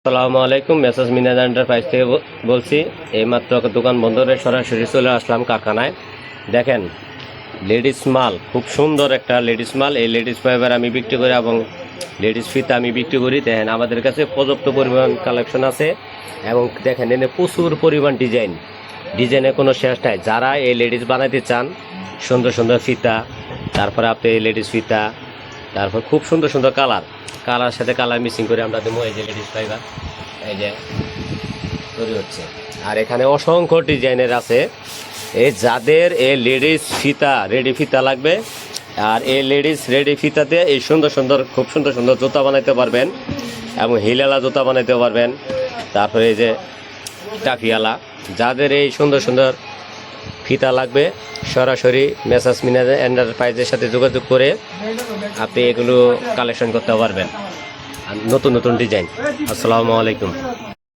আসসালামু আলাইকুম। মেসাজ মিনাজ এন্টারপ্রাইজ থেকে বলছি। এইমাত্র দোকান বন্ধ করে সরাসরি চলে আসলাম কারখানায়। দেখেন লেডিস মাল, খুব সুন্দর একটা লেডিস মাল। এই লেডিস ফাইবার আমি বিক্রি করি এবং লেডিস ফিতা আমি বিক্রি করি। দেখেন আমাদের কাছে পর্যাপ্ত পরিমাণ কালেকশন আছে এবং দেখেন এনে প্রচুর পরিমাণ ডিজাইনের কোনো শেষ নাই। যারা এই লেডিস বানাইতে চান, সুন্দর সুন্দর ফিতা, তারপরে আপনি লেডিস ফিতা, তারপর খুব সুন্দর সুন্দর কালার সাথে কালার মিক্সিং করে আমরা দেবো। এই যে লেডিস ফাইবার এই যে তৈরি হচ্ছে, আর এখানে অসংখ্য ডিজাইনের আছে। এই যাদের এই লেডিস ফিতা রেডি ফিতা লাগবে, আর এই লেডিস রেডি ফিতাতে এই সুন্দর সুন্দর খুব সুন্দর সুন্দর জুতা বানাইতে পারবেন এবং হিলালা জুতা বানাইতে পারবেন। তারপরে এই যে টাফিয়ালা, যাদের এই সুন্দর সুন্দর ফিতা লাগবে সরাসরি মেসাজ মিনাজ এন্টারপ্রাইজের সাথে যোগাযোগ করে আপনি এগুলো কালেকশন করতে পারবেন, নতুন নতুন ডিজাইন। আসসালামু আলাইকুম।